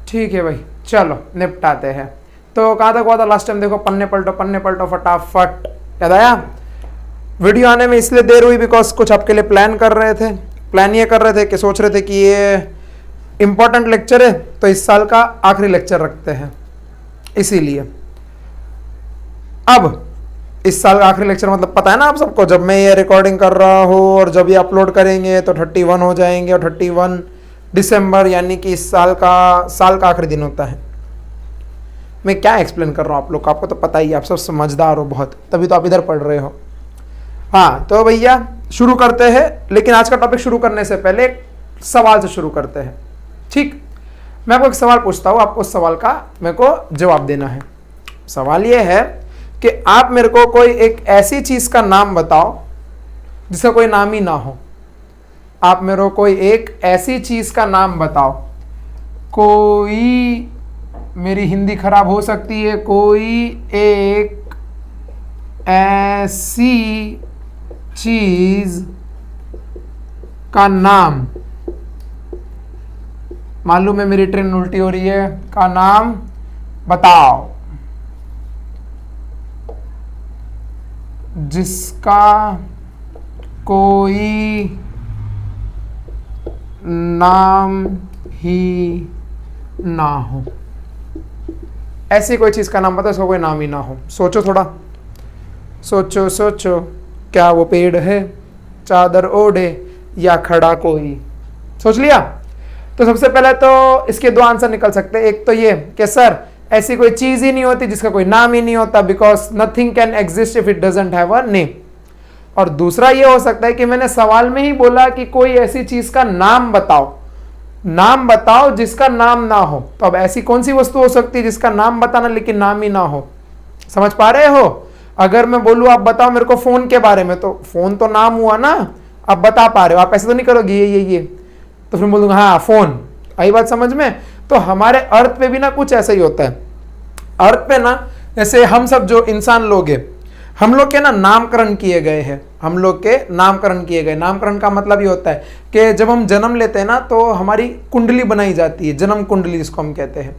ठीक है भाई, चलो निपटाते हैं। तो कहाँ तक हुआ था लास्ट टाइम? देखो पन्ने पलटो फटाफट। याद आया? वीडियो आने में इसलिए देर हुई बिकॉज कुछ आपके लिए प्लान कर रहे थे। प्लान ये कर रहे थे कि सोच रहे थे कि ये इम्पोर्टेंट लेक्चर है तो इस साल का आखिरी लेक्चर रखते हैं, इसीलिए। अब इस साल का आखिरी लेक्चर मतलब पता है ना आप सबको, जब मैं ये रिकॉर्डिंग कर रहा हूँ और जब ये अपलोड करेंगे तो 31 हो जाएंगे, और 31 दिसंबर यानी कि इस साल का आखिरी दिन होता है। मैं क्या एक्सप्लेन कर रहा हूँ आप लोग को, आपको तो पता ही है, आप सब समझदार हो बहुत, तभी तो आप इधर पढ़ रहे हो। हाँ तो भैया शुरू करते हैं, लेकिन आज का टॉपिक शुरू करने से पहले एक सवाल से शुरू करते हैं, ठीक? मैं आपको एक सवाल पूछता हूँ, आपको उस सवाल का मेरे को जवाब देना है। सवाल ये है कि आप मेरे को कोई एक ऐसी चीज का नाम बताओ जिसका कोई नाम ही ना हो। आप मेरे को कोई एक ऐसी चीज का नाम बताओ, कोई, मेरी हिंदी खराब हो सकती है, कोई एक ऐसी चीज का नाम, मालूम है मेरी ट्रेन उल्टी हो रही है, का नाम बताओ जिसका कोई नाम ही ना हो। ऐसी कोई चीज का नाम बताओ जिसका कोई नाम ही ना हो। सोचो थोड़ा, सोचो, क्या वो पेड़ है, चादर ओढ़े, या खड़ा कोई? सोच लिया? तो सबसे पहले तो इसके दो आंसर निकल सकते हैं। एक तो ये कि सर ऐसी कोई चीज ही नहीं होती जिसका कोई नाम ही नहीं होता, because nothing can exist if it doesn't have a name. और दूसरा ये हो सकता है कि मैंने सवाल में ही बोला कि कोई ऐसी चीज का नाम बताओ जिसका नाम ना हो। तो अब ऐसी कौन सी वस्तु हो सकती है जिसका नाम बताना लेकिन नाम ही ना हो? समझ पा रहे हो? अगर मैं बोलूं आप बताओ मेरे को फोन के बारे में, तो फोन तो नाम हुआ ना, आप बता पा रहे हो, आप ऐसे तो नहीं करोगे ये तो फिर बोलूंगा हाँ फोन। आई बात समझ में? तो हमारे अर्थ पे भी ना कुछ ऐसा ही होता है। अर्थ पे ना जैसे हम सब जो इंसान लोग हैं, हम लोग के ना नामकरण किए गए हैं, नामकरण का मतलब ये होता है कि जब हम जन्म लेते हैं ना तो हमारी कुंडली बनाई जाती है, जन्म कुंडली जिसको हम कहते हैं।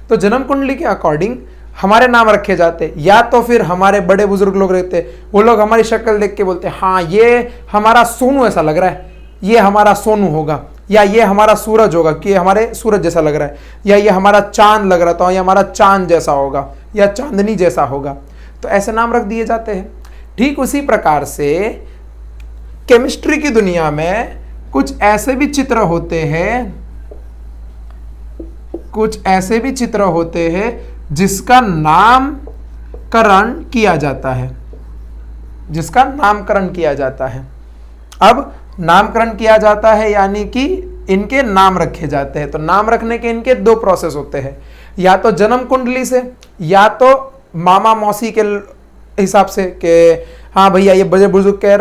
तो जन्म कुंडली के अकॉर्डिंग हमारे नाम रखे जाते हैं, या तो फिर हमारे बड़े बुजुर्ग लोग रहते हैं, वो लोग हमारी शक्ल देख के बोलते हैं हाँ ये हमारा सोनू ऐसा लग रहा है, ये हमारा सोनू होगा, या ये हमारा सूरज होगा कि हमारे सूरज जैसा लग रहा है, या ये हमारा चांद लग रहा था या हमारा चांद जैसा होगा, या चांदनी जैसा होगा। तो ऐसे नाम रख दिए जाते हैं। ठीक उसी प्रकार से केमिस्ट्री की दुनिया में कुछ ऐसे भी चित्र होते हैं जिसका नामकरण किया जाता है। अब नामकरण किया जाता है यानी कि इनके नाम रखे जाते हैं। तो नाम रखने के इनके दो प्रोसेस होते हैं, या तो जन्म कुंडली से, या तो मामा मौसी के हिसाब से कि हाँ भैया ये बड़े बुजुर्ग कह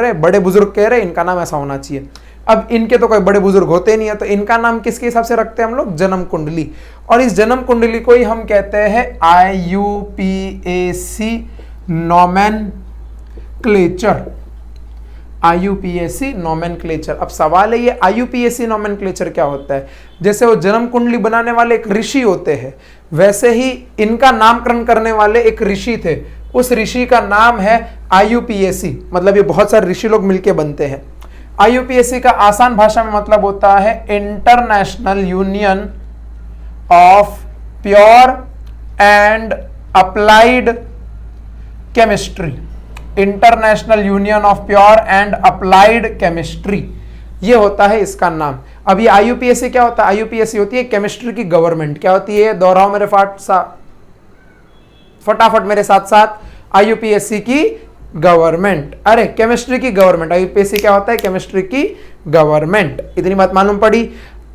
रहे इनका नाम ऐसा होना चाहिए। अब इनके तो कोई बड़े बुजुर्ग होते नहीं है, तो इनका नाम किसके हिसाब से रखते हैं हम लोग? जन्म कुंडली। और इस जन्म कुंडली को ही हम कहते हैं IUPAC नोमेनक्लेचर। अब सवाल है ये IUPAC नोमेनक्लेचर क्या होता है? जैसे वो जन्म कुंडली बनाने वाले एक ऋषि होते हैं, वैसे ही इनका नामकरण करने वाले एक ऋषि थे, उस ऋषि का नाम है IUPAC। मतलब ये बहुत सारे ऋषि लोग मिलके बनते हैं। IUPAC का आसान भाषा में मतलब होता है international union of pure and applied chemistry. International union of pure and applied chemistry, ये होता है इसका नाम। अब ये IUPAC क्या होता है? IUPAC होती है केमिस्ट्री की गवर्नमेंट। क्या होती है? दोहराओ मेरे फटाफट मेरे साथ साथ, IUPAC की गवर्नमेंट। अरे केमिस्ट्री की गवर्नमेंट, IUPAC क्या होता है? केमिस्ट्री की गवर्नमेंट। इतनी बात मालूम पड़ी।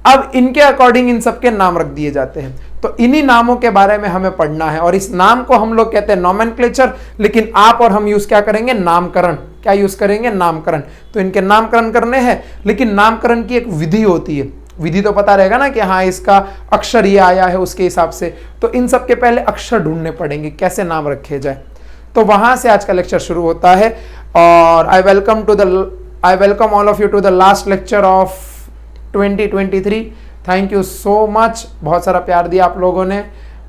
अब इनके अकॉर्डिंग इन सबके नाम रख दिए जाते हैं। तो इन्हीं नामों के बारे में हमें पढ़ना है, और इस नाम को हम लोग कहते हैं नोमेनक्लेचर, लेकिन आप और हम यूज क्या करेंगे? नामकरण। क्या यूज करेंगे? नामकरण। तो इनके नामकरण करने हैं, लेकिन नामकरण की एक विधि होती है। विधि तो पता रहेगा ना कि हाँ इसका अक्षर ये आया है उसके हिसाब से। तो इन सब के पहले अक्षर ढूंढने पड़ेंगे, कैसे नाम रखे जाए। तो वहां से आज का लेक्चर शुरू होता है। और I welcome all of you to the last lecture of 2023। Thank you so much, बहुत सारा प्यार दिया आप लोगों ने,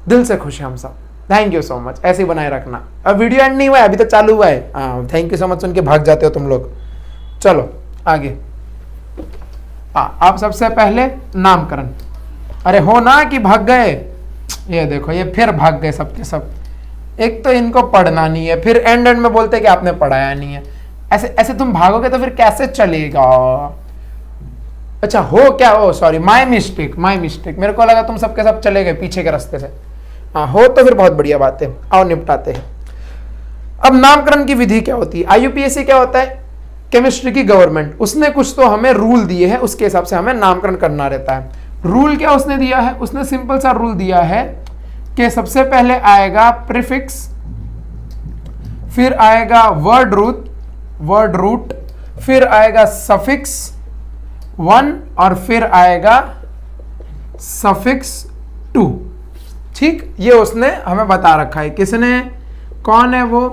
दिल से खुश है हम सब, थैंक यू सो मच, ऐसे ही बनाए रखना। अब वीडियो एंड नहीं हुआ है, अभी तो चालू हुआ है। हाँ थैंक यू सो मच सुन के भाग जाते हो तुम लोग। चलो आगे। आप सबसे पहले नामकरण, अरे हो ना कि भाग गए, ये देखो ये फिर भाग गए सबके सब। एक तो इनको पढ़ना नहीं है, फिर एंड में बोलते हैं कि आपने पढ़ाया नहीं है। ऐसे ऐसे तुम भागोगे तो फिर कैसे चलेगा। अच्छा हो क्या, हो सॉरी, माय मिस्टेक, मेरे को लगा तुम सबके सब चले गए पीछे के रास्ते से। हाँ हो तो फिर बहुत बढ़िया बात है, आओ निपटाते हैं। अब नामकरण की विधि क्या होती है। आईयूपीएसी क्या होता है, केमिस्ट्री की गवर्नमेंट, उसने कुछ तो हमें रूल दिए हैं, उसके हिसाब से हमें नामकरण करना रहता है। रूल क्या उसने दिया है, उसने सिंपल सा रूल दिया है कि सबसे पहले आएगा प्रीफिक्स, फिर आएगा वर्ड रूट, फिर आएगा सफिक्स 1 और फिर आएगा सफिक्स 2। ठीक, ये उसने हमें बता रखा है। किसने, कौन है वो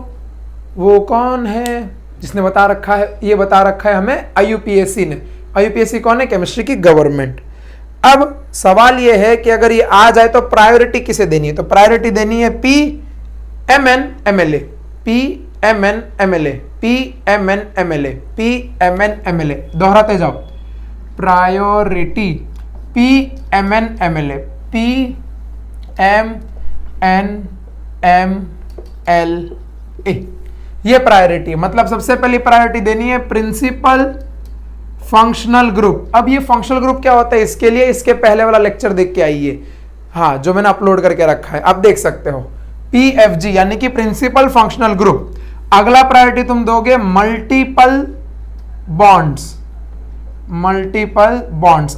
कौन है जिसने बता रखा है, ये बता रखा है हमें आईयूपीएसी ने। आईयूपीएसी कौन है, केमिस्ट्री की गवर्नमेंट। अब सवाल ये है कि अगर ये आ जाए तो प्रायोरिटी किसे देनी है, तो प्रायोरिटी देनी है PMN दोहराते जाओ, प्रायोरिटी PMN ये प्रायोरिटी, मतलब सबसे पहली प्रायोरिटी देनी है प्रिंसिपल फंक्शनल ग्रुप। अब ये फंक्शनल ग्रुप क्या होता है, इसके लिए इसके पहले वाला लेक्चर देख के आइए, हाँ जो मैंने अपलोड करके रखा है, आप देख सकते हो। PFG यानी कि प्रिंसिपल फंक्शनल ग्रुप। अगला प्रायोरिटी तुम दोगे मल्टीपल बॉन्ड्स।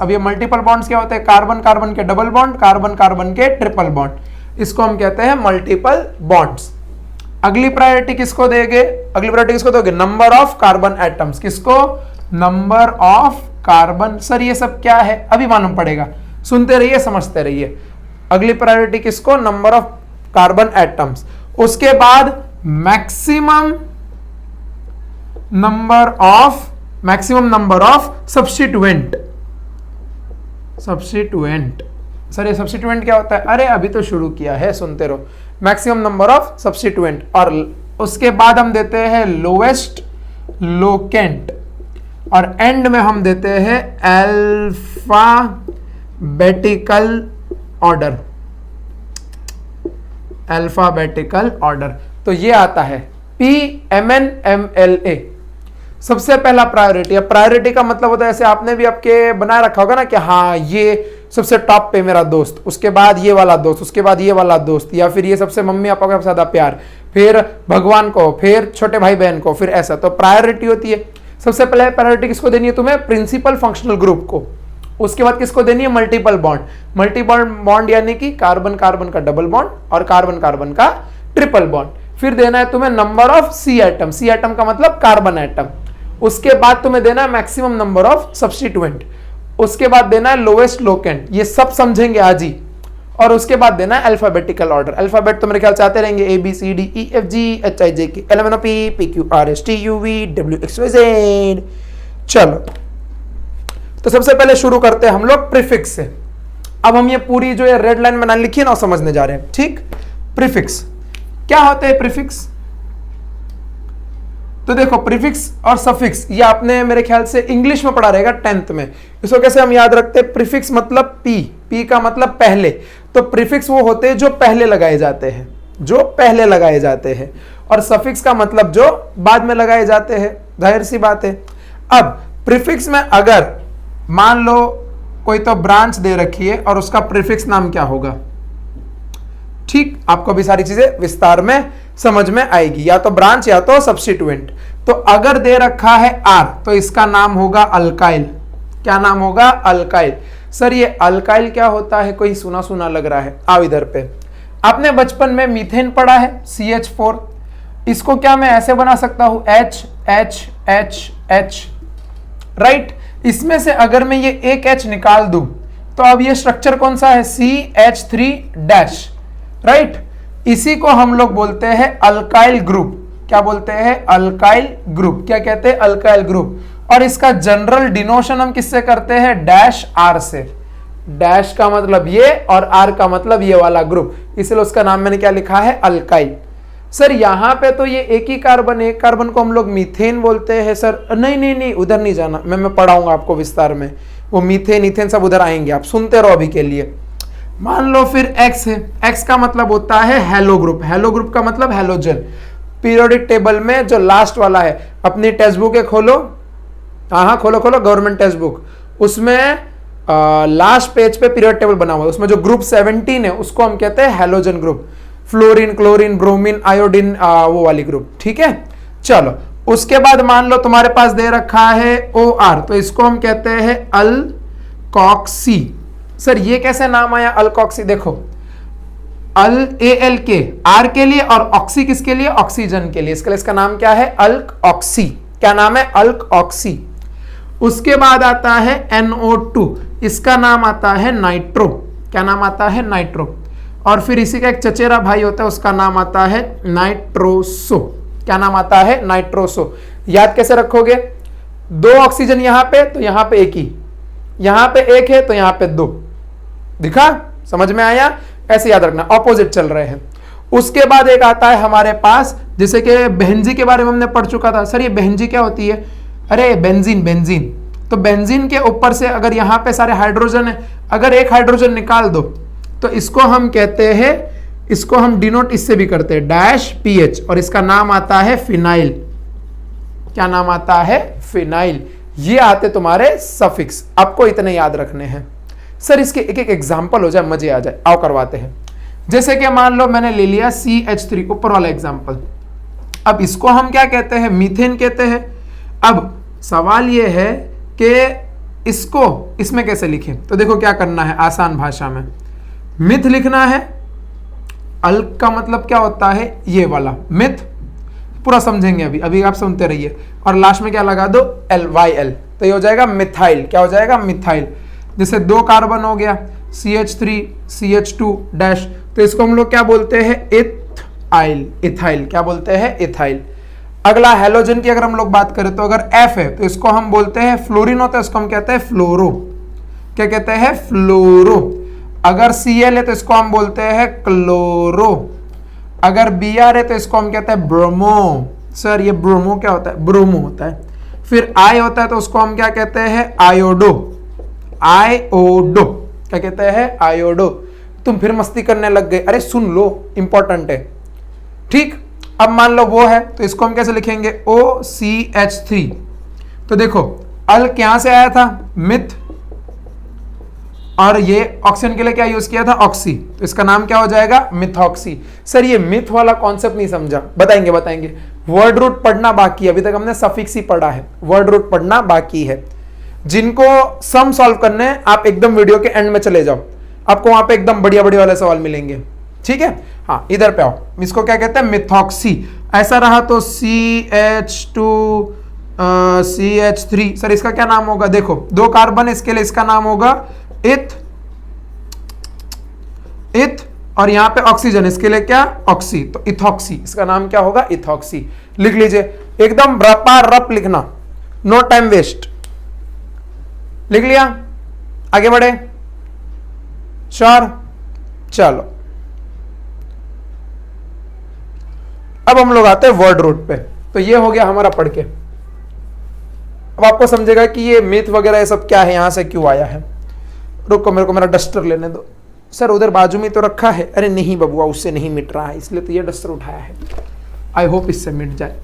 अब ये मल्टीपल बॉन्ड्स क्या होते हैं, कार्बन कार्बन के डबल बॉन्ड, कार्बन कार्बन के ट्रिपल बॉन्ड, इसको हम कहते हैं मल्टीपल बॉन्ड्स। अगली प्रायोरिटी किसको दोगे, नंबर ऑफ कार्बन एटम्स। किसको, नंबर ऑफ कार्बन। सर ये सब क्या है, अभी मालूम पड़ेगा, सुनते रहिए समझते रहिए। अगली प्रायोरिटी किसको, नंबर ऑफ कार्बन एटम्स। उसके बाद maximum number of substituent. Sir ये सब्स्टिट्यूएंट क्या होता है, अरे अभी तो शुरू किया है, सुनते रहो। मैक्सिमम नंबर ऑफ सब्स्टिट्यूएंट, और उसके बाद हम देते हैं लोएस्ट लोकेंट, और एंड में हम देते हैं अल्फाबेटिकल ऑर्डर। तो ये आता है PMNMLA, सबसे पहला प्रायोरिटी। अब प्रायोरिटी का मतलब होता है, ऐसे आपने भी आपके बना रखा होगा ना कि हाँ ये सबसे टॉप पे मेरा दोस्त, उसके बाद ये वाला दोस्त, उसके बाद ये वाला दोस्त, या फिर ये सबसे मम्मी पापा का ज्यादा प्यार, फिर भगवान को, फिर छोटे भाई बहन को, फिर ऐसा। तो प्रायोरिटी होती है, सबसे पहले प्रायोरिटी किसको देनी है तुम्हें, प्रिंसिपल फंक्शनल ग्रुप को। उसके बाद किसको देनी है, मल्टीपल बॉन्ड यानी कि कार्बन कार्बन का डबल बॉन्ड और कार्बन कार्बन का ट्रिपल बॉन्ड। फिर देना है तुम्हें नंबर ऑफ सी एटम का मतलब कार्बन एटम। उसके बाद तुम्हें देना है मैक्सिमम नंबर ऑफ सब्स्टिट्यूएंट। उसके बाद देना है लोएस्ट लोकेंट, ये सब समझेंगे आज ही। और उसके बाद देना है अल्फाबेटिकल ऑर्डर। अल्फाबेट तो मेरे ख्याल चाहते रहेंगे ABCDEFGHIJKLMNOPQRSTUVWXYZ। चलो तो सबसे पहले शुरू करते हैं हम लोग प्रीफिक्स से। अब हम ये पूरी जो ये रेड लाइन बना लिखी है ना समझने जा रहे हैं। ठीक, प्रीफिक्स क्या होते हैं, प्रीफिक्स तो देखो प्रीफिक्स और सफिक्स ये आपने मेरे ख्याल से इंग्लिश में पढ़ा रहेगा 10th में। इसको कैसे हम याद रखते हैं, प्रीफिक्स मतलब पी का मतलब पहले, तो प्रीफिक्स वो होते हैं जो पहले लगाए जाते हैं, और सफिक्स का मतलब जो बाद में लगाए जाते हैं, जाहिर सी बात है। अब प्रीफिक्स में अगर मान लो कोई तो ब्रांच दे रखी है और उसका प्रीफिक्स नाम क्या होगा, ठीक, आपको भी सारी चीजें विस्तार में समझ में आएगी, या तो ब्रांच या तो सब्स्टिट्यूएंट। तो अगर दे रखा है आर तो इसका नाम होगा अल्काइल। क्या नाम होगा, अल्काइल। सर ये अल्काइल क्या होता है, कोई सुना सुना लग रहा है, आओ इधर पे। आपने बचपन में मीथेन पढ़ा है CH4, इसको क्या मैं ऐसे बना सकता हूं HHHH, राइट। इसमें से अगर मैं ये एक H निकाल दूं तो अब ये स्ट्रक्चर कौन सा है, CH3-, राइट। इसी को हम लोग बोलते हैं अल्काइल ग्रुप। क्या बोलते हैं, अल्काइल ग्रुप। क्या कहते हैं, अल्काइल ग्रुप। और इसका जनरल डिनोशन हम किससे करते हैं, -R से। डैश का मतलब ये और आर का मतलब ये वाला ग्रुप, इसलिए उसका नाम मैंने क्या लिखा है, अल्काइल। सर यहाँ पे तो ये एक ही कार्बन है, एक कार्बन को हम लोग मीथेन बोलते हैं सर। नहीं नहीं नहीं, उधर नहीं जाना, मैं पढ़ाऊंगा आपको विस्तार में, वो मीथेन इथेन सब उधर आएंगे, आप सुनते रहो अभी के लिए। मान लो फिर एक्स है, एक्स का मतलब होता है हेलो ग्रुप, हेलो ग्रुप का मतलब हेलोजन। पीरियोडिक टेबल में जो लास्ट वाला है, अपनी टेक्स्ट बुक खोलो, हाँ खोलो खोलो गवर्नमेंट टेक्स्ट बुक, उसमें लास्ट पेज पे पीरियड टेबल बना हुआ है, उसमें जो ग्रुप 17 है उसको हम कहते हैं halogen group, fluorine, chlorine, bromine, iodine, वो वाली ग्रुप, ठीक है। चलो उसके बाद मान लो तुम्हारे पास दे रखा है OR, तो इसको हम कहते हैं अल्कॉक्सी। सर ये कैसे नाम आया अल्कॉक्सी, देखो AL के आर के लिए और ऑक्सी किसके लिए, ऑक्सीजन के लिए, इसके लिए इसका नाम क्या है, अल्कऑक्सी। क्या नाम है, अल्कऑक्सी। उसके बाद आता है NO2, इसका नाम आता है नाइट्रो। क्या नाम आता है, नाइट्रो। और फिर इसी का एक चचेरा भाई होता है, उसका नाम आता है नाइट्रोसो। क्या नाम आता है, नाइट्रोसो। याद कैसे रखोगे, 2 ऑक्सीजन यहां पे तो यहां पे एक ही, यहां पे एक है तो यहां पे 2, दिखा, समझ में आया, ऐसे याद रखना, ऑपोजिट चल रहे हैं। उसके बाद एक आता है हमारे पास, जैसे कि बेंजीन के बारे में हमने पढ़ चुका था। सर ये बेंजीन क्या होती है, अरे बेंजीन, बेंजीन तो बेंजीन के ऊपर से अगर यहाँ पे सारे हाइड्रोजन है, अगर एक हाइड्रोजन निकाल दो तो इसको हम कहते हैं, इसको हम डिनोट इससे भी करते हैं डैश PH, और इसका नाम आता है फिनाइल। क्या नाम आता है, फिनाइल। ये आते तुम्हारे सफिक्स, आपको इतने याद रखने हैं। सर इसके एक एक एग्जाम्पल हो जाए, मजे आ जाए, आओ करवाते हैं। जैसे कि मान लो मैंने ले लिया CH3, ऊपर वाला एग्जाम्पल, अब इसको हम क्या कहते हैं, मीथेन कहते हैं। अब सवाल ये है कि इसको इसमें कैसे लिखें, तो देखो क्या करना है, आसान भाषा में मिथ लिखना है। अल्क का मतलब क्या होता है, ये वाला मिथ, पूरा समझेंगे अभी, अभी आप सुनते रहिए। और लास्ट में क्या लगा दो, LYL, तो ये हो जाएगा मिथाइल। क्या हो जाएगा, मिथाइल। जैसे 2 कार्बन हो गया, CH3 CH2 डैश, तो इसको हम लोग क्या बोलते हैं, इथाइल। इथाइल क्या बोलते हैं, इथाइल। अगला हेलोजन की अगर हम लोग बात करें तो अगर F है तो इसको हम बोलते हैं, फ्लोरीन होता है इसको हम कहते हैं फ्लोरो। क्या कहते हैं, फ्लोरो। अगर Cl है तो इसको हम बोलते हैं क्लोरो। अगर Br है तो इसको हम कहते हैं ब्रोमो। सर ये ब्रोमो क्या होता है, ब्रोमो होता है। फिर I होता है तो उसको हम क्या कहते हैं, आयोडो। आयोडो क्या कहते हैं, आयोडो। तुम फिर मस्ती करने लग गए, अरे सुन लो, इंपॉर्टेंट है, ठीक। अब मान लो वो है तो इसको हम कैसे लिखेंगे, OCH3। तो देखो अल यहां से आया था, मिथ, और ये ऑक्सीजन के लिए क्या यूज किया था, ऑक्सी, तो इसका नाम क्या हो जाएगा, मिथॉक्सी। सर ये मिथ वाला कॉन्सेप्ट नहीं समझा, बताएंगे बताएंगे। वर्ड रूट पढ़ना बाकी है, अभी तक हमने सफिक्स ही पढ़ा है, वर्ड रूट पढ़ना बाकी है। जिनको सम सॉल्व करने हैं आप एकदम वीडियो के एंड में चले जाओ, आपको वहां पे एकदम बढ़िया बढ़िया वाले सवाल मिलेंगे, ठीक है। हाँ इधर पे आओ, इसको क्या कहते हैं, मिथॉक्सी। ऐसा रहा तो CH2 CH3, सर इसका क्या नाम होगा, देखो 2 कार्बन, इसके लिए इसका नाम होगा इथ, इथ, और यहां पे ऑक्सीजन, इसके लिए क्या, ऑक्सी, तो इथॉक्सी, इसका नाम क्या होगा, इथॉक्सी। लिख लीजिए, एकदम रपा रप लिखना, नो टाइम वेस्ट। लिख लिया, आगे बढ़े, श्योर। चलो अब हम लोग आते हैं वर्ड रूट पे, तो ये हो गया हमारा पढ़ के। अब आपको समझेगा कि ये मिथ वगैरह ये सब क्या है, यहां से क्यों आया है। रुको मेरे को मेरा डस्टर लेने दो। सर उधर बाजू में तो रखा है, अरे नहीं बबुआ, उससे नहीं मिट रहा है, इसलिए तो ये डस्टर उठाया है। आई होप इससे मिट जाए,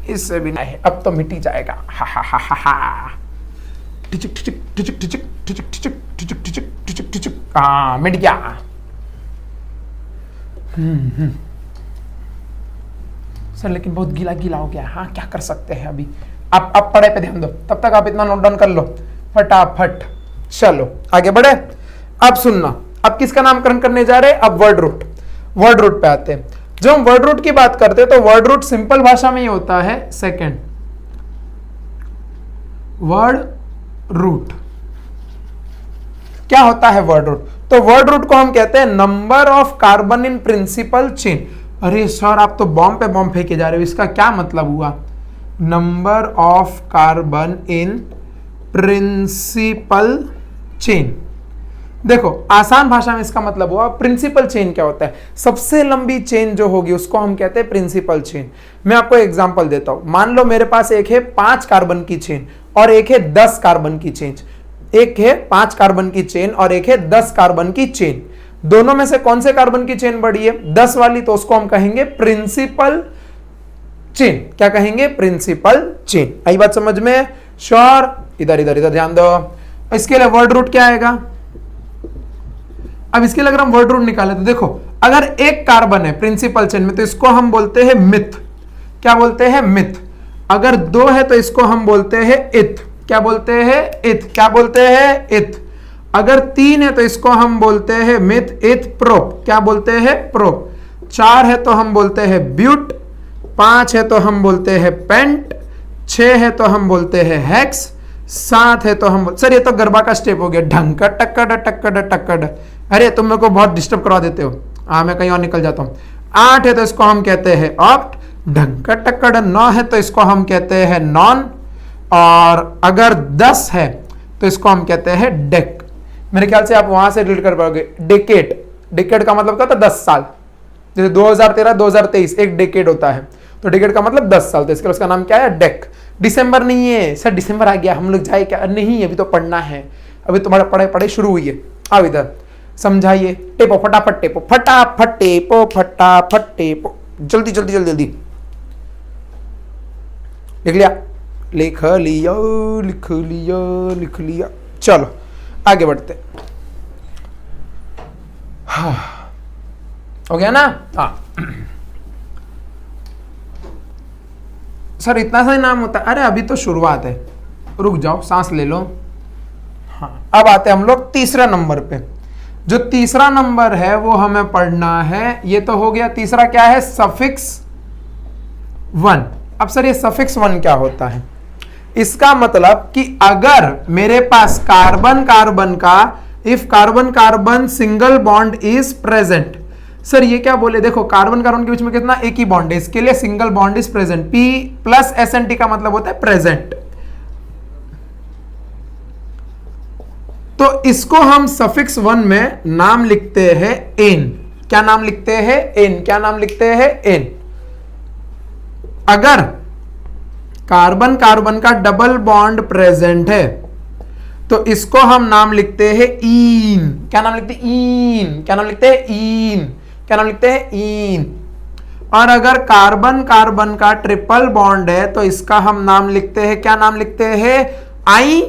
इससे भी नहीं, अब तो मिट ही जाएगा। हा हा हा हा हा, टिचक टिचक टिचक टिचक टिचक टिचक टिचक टिचक टिचक टिचक, हाँ मिट गया। सर लेकिन बहुत गीला गीला हो गया, हाँ क्या कर सकते हैं अभी। अब पढ़ाई पे ध्यान दो, तब तक आप इतना नोट डाउन कर लो फटाफट। चलो आगे बढ़े। अब सुनना, अब किसका नामकरण करने जा रहे हैं, अब वर्ड रूट। वर्ड रूट पे आते हैं। जब हम वर्ड रूट की बात करते हैं तो वर्ड रूट सिंपल भाषा में ही होता है सेकंड। वर्ड रूट क्या होता है, वर्ड रूट, तो वर्ड रूट को हम कहते हैं number of carbon in principle chain. अरे सर आप तो बॉम्ब पे बॉम्ब फेंके जा रहे हो, इसका क्या मतलब हुआ, number of carbon in principle chain. देखो आसान भाषा में इसका मतलब हुआ प्रिंसिपल चेन क्या होता है, सबसे लंबी चेन जो होगी उसको हम कहते हैं प्रिंसिपल चेन। मैं आपको एग्जांपल देता हूं, मान लो मेरे पास एक है 5 कार्बन की चेन और एक है 10 कार्बन की चेन। एक है 5 कार्बन की चेन और एक है 10 कार्बन की चेन। दोनों में से कौन से कार्बन की चेन बड़ी है, 10 वाली, तो उसको हम कहेंगे प्रिंसिपल चेन। क्या कहेंगे, प्रिंसिपल चेन। आई बात समझ में? श्योर। इधर इधर इधर ध्यान दो। इसके लिए वर्ड रूट क्या आएगा, अब इसके लिए अगर हम वर्ड रूट निकाले तो देखो अगर एक कार्बन है प्रिंसिपल चेन में तो इसको हम बोलते हैं मिथ। क्या बोलते हैं, मिथ। अगर 2 है तो इसको हम बोलते हैं इथ। क्या बोलते हैं, इथ। क्या बोलते हैं, इथ। अगर 3 है तो इसको हम बोलते हैं मिथ इथ प्रोप। क्या बोलते हैं, प्रोप। 4 है तो हम बोलते हैं ब्यूट। 5 है तो हम बोलते हैं पेंट। 6 है तो हम बोलते हैं हेक्स। 7 है तो हम, सर ये तो गरबा का स्टेप हो गया, ढंग का टक्कड़ टक्कड़ टक्कड़। अरे तुम मेरे को बहुत डिस्टर्ब करवा देते हो, मैं कहीं और निकल जाता हूं। 8 है तो इसको हम कहते हैं ऑक्ट, ढंग का टक्कड़। 9 है तो इसको हम कहते हैं नॉन। और अगर 10 है तो इसको हम कहते हैं डेक। मेरे ख्याल से आप वहां से रिलेट कर पाओगे। डेकेड, डेकेड का मतलब क्या होता है, 10 साल। जैसे 2013 2023 एक डेकेड होता है, तो डेकेड का मतलब 10 साल। तो इसके उसका नाम क्या है, डेक। दिसंबर नहीं है सर, दिसंबर आ गया हम लोग जाए क्या, नहीं अभी तो पढ़ना है, अभी तुम्हारा पढ़ाई शुरू हुई है। आओ इधर समझाइए। टेपो फटाफट, टेपो फटाफट, टेपो फटाफट, टेपो जल्दी जल्दी जल्दी जल्दी। लिख लिया, लिख लिया, लिख लिया, लिख लिया। चलो आगे बढ़ते। हाँ हो गया ना? हाँ सर इतना सा ही नाम होता है, अरे अभी तो शुरुआत है, रुक जाओ सांस ले लो। हाँ अब आते हैं हम लोग तीसरे नंबर पे। जो तीसरा नंबर है वो हमें पढ़ना है, ये तो हो गया। तीसरा क्या है, सफिक्स 1। अब सर ये सफिक्स 1 क्या होता है, इसका मतलब कि अगर मेरे पास कार्बन कार्बन का, if carbon carbon single bond is present. Sir ये क्या बोले, देखो कार्बन कार्बन के बीच में कितना, एक ही बॉन्ड है, इसके लिए single bond is present. P plus SNT का मतलब होता है प्रेजेंट। तो इसको हम सफिक्स 1 में नाम लिखते हैं एन। क्या नाम लिखते हैं, एन। क्या नाम लिखते हैं, एन। अगर कार्बन कार्बन का डबल बॉन्ड प्रेजेंट है तो इसको हम नाम लिखते हैं ईन। क्या नाम लिखते हैं, ईन। क्या नाम लिखते हैं, ईन। क्या नाम लिखते हैं, ईन। और अगर कार्बन कार्बन का ट्रिपल बॉन्ड है तो इसका हम नाम लिखते हैं, क्या नाम लिखते हैं, आई।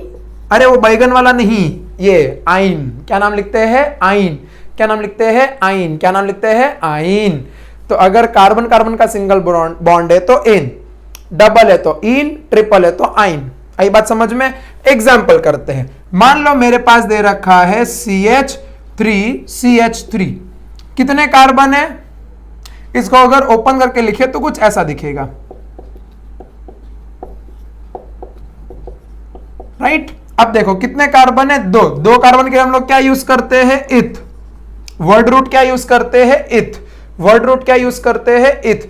अरे वो बैगन वाला नहीं, ये आइन। क्या नाम लिखते हैं, आइन। क्या नाम लिखते हैं, आइन। क्या नाम लिखते हैं, आइन। तो अगर कार्बन कार्बन का सिंगल बॉन्ड है तो एन, डबल है तो इन, ट्रिपल है तो आइन। आई बात समझ में? एग्जाम्पल करते हैं। मान लो मेरे पास दे रखा है CH3, कितने कार्बन है, इसको अगर ओपन करके लिखे तो कुछ ऐसा दिखेगा, राइट। अब देखो कितने कार्बन है, 2। 2 कार्बन के लिए हम लोग क्या यूज करते हैं, इथ। वर्ड रूट क्या यूज करते हैं, इथ। वर्ड रूट क्या यूज करते हैं, इथ।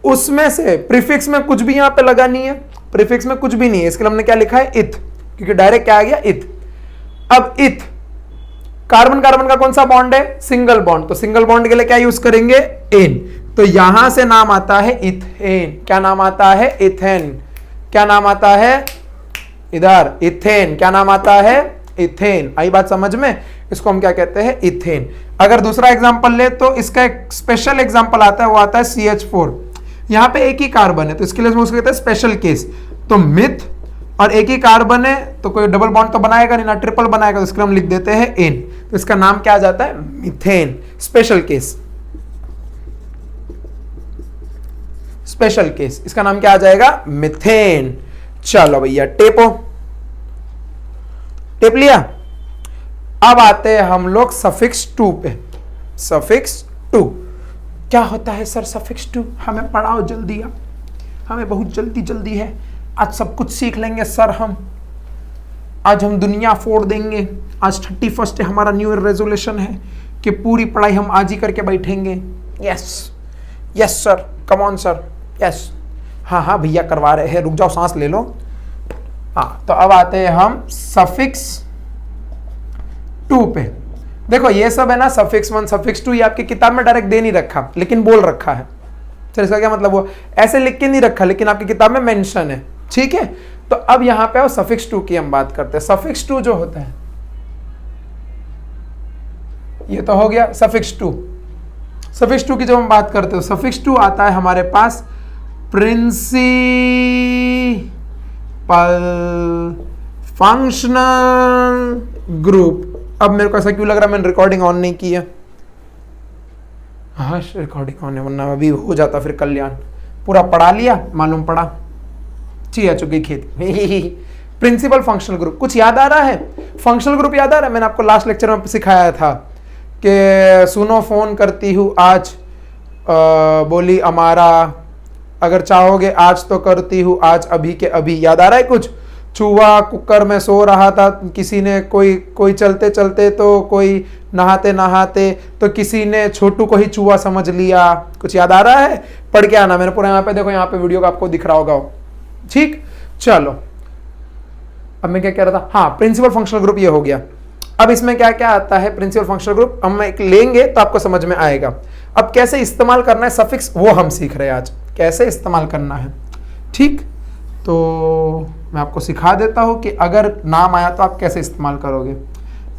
उसमें से प्रीफिक्स में कुछ भी यहां पे लगा नहीं है, प्रीफिक्स में कुछ भी नहीं है, इसके लिए हमने क्या लिखा है, इथ, क्योंकि डायरेक्ट क्या आ गया, इथ। अब इथ, कार्बन कार्बन का कौन सा बॉन्ड है, सिंगल बॉन्ड, तो सिंगल बॉन्ड के लिए क्या यूज करेंगे, एन। तो यहां से नाम आता है इथेन। क्या नाम आता है, इथेन। क्या नाम आता है, इधर इथेन। क्या नाम आता है, इथेन। आई बात समझ में? इसको हम क्या कहते हैं, इथेन। अगर दूसरा एग्जांपल ले तो इसका एक स्पेशल एग्जांपल आता है, वो आता है CH4। यहां पे एक ही कार्बन है तो इसके लिए उसको कहते हैं स्पेशल केस। तो मिथ, और एक ही कार्बन है तो कोई डबल बॉन्ड तो बनाएगा नहीं ना, ट्रिपल बनाएगा, तो इसको हम लिख देते हैं एन। तो इसका नाम क्या आ जाता है, methane. Special case, special case, इसका नाम क्या आ जाएगा, मिथेन। चलो भैया टेपो, टेप लिया। अब आते हैं हम लोग सफिक्स 2 पे। सफिक्स 2 क्या होता है सर, सफिक्स 2 हमें पढ़ाओ जल्दी, आप हमें बहुत जल्दी जल्दी है, आज सब कुछ सीख लेंगे सर हम। आज हम दुनिया फोड़ देंगे। आज 31 है, हमारा न्यू ईयर रेजोल्यूशन है कि पूरी पढ़ाई हम आज ही करके बैठेंगे। Yes yes sir, come on sir, yes. हाँ हाँ भैया करवा रहे हैं, रुक जाओ सांस ले लो। हाँ तो अब आते हैं हम सफिक्स 2 पे। देखो ये सब है ना सफिक्स 1 सफिक्स 2 ये आपकी किताब में डायरेक्ट दे नहीं रखा लेकिन बोल रखा है। चल इसका क्या मतलब हुआ, ऐसे लिख के नहीं रखा लेकिन आपकी किताब में मेंशन है, ठीक है। तो अब यहां पे सफिक्स 2 की हम बात करते हैं। सफिक्स 2 जो होता है, ये तो हो गया सफिक्स 2। सफिक्स 2 की जब हम बात करते हो, सफिक्स 2 आता है हमारे पास प्रिंसिपल फंक्शनल ग्रुप। अब मेरे को ऐसा क्यों लग रहा है मैंने रिकॉर्डिंग ऑन नहीं की है? हाँ रिकॉर्डिंग ऑन है, वरना अभी हो जाता फिर कल्याण। पूरा पढ़ा लिया, मालूम पड़ा, चिया चुकी खेत। प्रिंसिपल फंक्शनल ग्रुप कुछ याद आ रहा है? फंक्शनल ग्रुप याद आ रहा है? मैंने आपको लास्ट लेक्चर में सिखाया था कि सुनो फोन करती हूँ आज, बोली अमारा, अगर चाहोगे आज तो करती हूँ आज अभी के अभी। याद आ रहा है कुछ? चूहा कुकर में सो रहा था, किसी ने कोई चलते चलते तो कोई नहाते नहाते तो किसी ने छोटू को ही चूहा समझ लिया। कुछ याद आ रहा है? पढ़ के आना, मैंने पूरा यहाँ पे देखो, यहाँ पे वीडियो का आपको दिख रहा होगा, ठीक। चलो अब मैं क्या कह रहा था, हाँ प्रिंसिपल फंक्शनल ग्रुप ये हो गया। अब इसमें क्या क्या आता है प्रिंसिपल फंक्शनल ग्रुप, हम एक लेंगे तो आपको समझ में आएगा। अब कैसे इस्तेमाल करना है सफिक्स वो हम सीख रहे हैं आज, कैसे इस्तेमाल करना है, ठीक। तो मैं आपको सिखा देता हूं कि अगर नाम आया तो आप कैसे इस्तेमाल करोगे।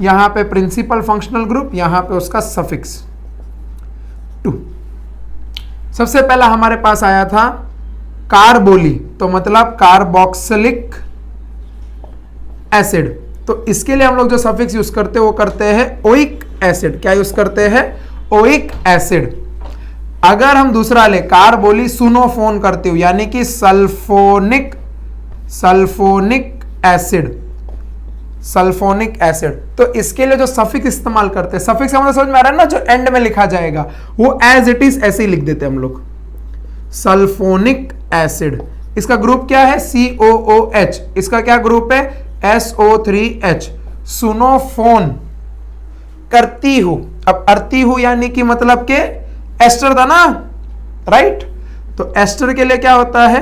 यहां पे प्रिंसिपल फंक्शनल ग्रुप, यहां पे उसका सफिक्स 2। सबसे पहला हमारे पास आया था कार्बोली, तो मतलब कार्बोक्सिलिक एसिड। तो इसके लिए हम लोग जो सफिक्स यूज करते हैं वो करते हैं ओइक एसिड। क्या यूज करते हैं? Oic acid. अगर हम दूसरा ले, कार्बोली सुनो फोन करती हूं, यानी कि सल्फोनिक एसिड, सल्फोनिक एसिड। तो इसके लिए जो सफिक्स इस्तेमाल करते हैं, सफिक्स हमें समझ में आ रहा है ना, जो एंड में लिखा जाएगा वो एज इट इज ऐसे ही लिख देते हैं हम लोग, सल्फोनिक एसिड। इसका ग्रुप क्या है? COOH। इसका क्या ग्रुप है? SO3H। सुनो फोन करती हूं, अब अर्ती हूं यानी कि मतलब के एस्टर था ना, राइट। तो एस्टर के लिए क्या होता है?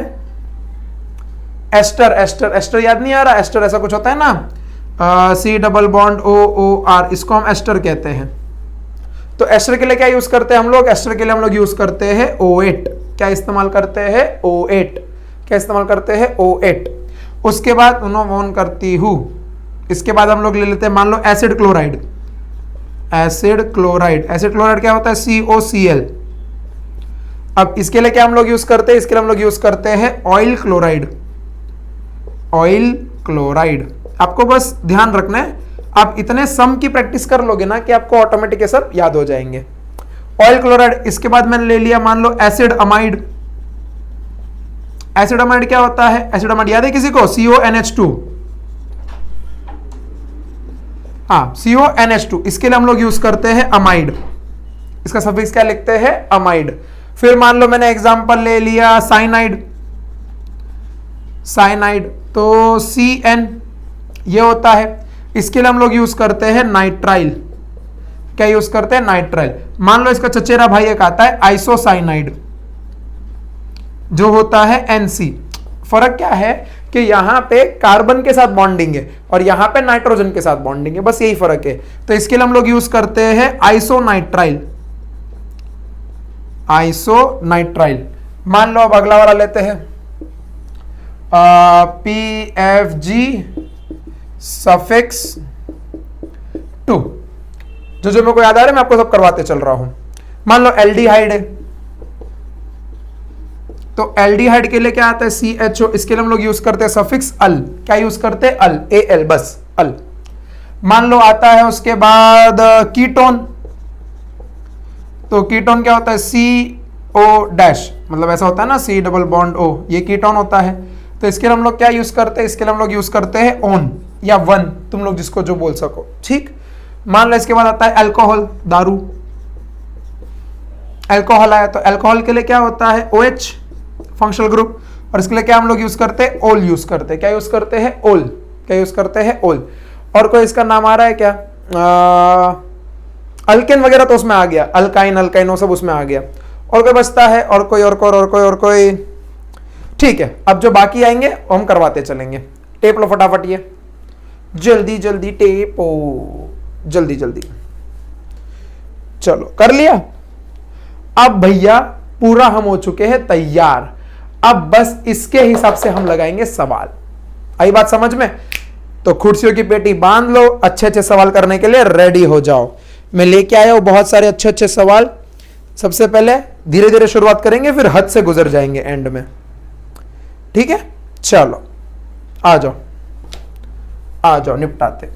एस्टर याद नहीं आ रहा? एस्टर ऐसा कुछ होता है ना, C डबल बॉन्ड OOR, इसको हम एस्टर कहते हैं। तो एस्टर के लिए क्या यूज करते हैं हम लोग? एस्टर के लिए हम लोग यूज करते हैं O8। क्या इस्तेमाल करते हैं? O8। क्या इस्तेमाल करते हैं? O8। उसके बाद उन्होंने करती हूं, इसके बाद हम लोग ले लेते हैं, मान लो एसिड क्लोराइड। एसिड क्लोराइड क्या होता है? COCl। अब इसके लिए क्या हम लोग यूज करते हैं? इसके लिए हम लोग यूज करते हैं ऑयल क्लोराइड। आपको बस ध्यान रखना है, आप इतने सम की प्रैक्टिस कर लोगे ना कि आपको ऑटोमेटिक ये सब याद हो जाएंगे। Oil chloride. इसके बाद मैंने ले लिया मान लो एसिड अमाइड। एसिड अमाइड क्या होता है? एसिड अमाइड याद है किसी को? CONH2। हाँ CONH2। इसके लिए हम लोग यूज करते हैं अमाइड। इसका सफिक्स क्या लिखते हैं? अमाइड। फिर मान लो मैंने एग्जांपल ले लिया साइनाइड, तो CN ये होता है। इसके लिए हम लोग यूज करते हैं नाइट्राइल। क्या यूज करते हैं? नाइट्राइल। मान लो इसका चचेरा भाई एक आता है आइसोसाइनाइड, जो होता है NC। फर्क क्या है कि यहां पे कार्बन के साथ बॉन्डिंग है और यहां पे नाइट्रोजन के साथ बॉन्डिंग है, बस यही फर्क है। तो इसके लिए हम लोग यूज करते हैं आइसोनाइट्राइल। मान लो अब अगला वाला लेते हैं, PFG सफिक्स 2। जो मेरे को याद आ रहा है मैं आपको सब करवाते चल रहा हूं। मान लो एल्डिहाइड है, तो एल्डिहाइड के लिए क्या आता है? CHO। इसके लिए हम लोग यूज करते हैं सफिक्स अल। क्या यूज करते हैं? अल, AL, बस अल। मान लो आता है उसके बाद कीटोन, तो कीटोन क्या होता है? CO-, मतलब ऐसा होता है ना, C डबल बॉन्ड O, ये कीटोन होता है। तो इसके लिए हम लोग क्या यूज करते हैं? इसके लिए हम लोग यूज करते हैं ON या 1, तुम लोग जिसको जो बोल सको, ठीक। मान लो इसके बाद आता है अल्कोहल, दारू। अल्कोहल आया, तो अल्कोहल के लिए क्या होता है? OH functional group. और इसके लिए क्या हम लोग यूज करते हैं? ओल यूज करते हैं। क्या यूज करते हैं? ओल। क्या यूज करते हैं? ओल। और कोई इसका नाम आ रहा है क्या? अल्केन वगैरह तो उसमें आ गया, अल्काइन वो सब उसमें आ गया। और कोई बचता है? और कोई ठीक है। अब जो बाकी आएंगे वो हम करवाते चलेंगे। टेप लो फटाफट, ये जल्दी टेप, जल्दी। चलो कर लिया। अब भैया पूरा हम हो चुके हैं तैयार। अब बस इसके हिसाब से हम लगाएंगे सवाल। आई बात समझ में? तो कुर्सियों की पेटी बांध लो, अच्छे अच्छे सवाल करने के लिए रेडी हो जाओ। मैं लेके आया हूं बहुत सारे अच्छे अच्छे सवाल। सबसे पहले धीरे धीरे शुरुआत करेंगे, फिर हद से गुजर जाएंगे एंड में। ठीक है, चलो आ जाओ आ जाओ, निपटाते।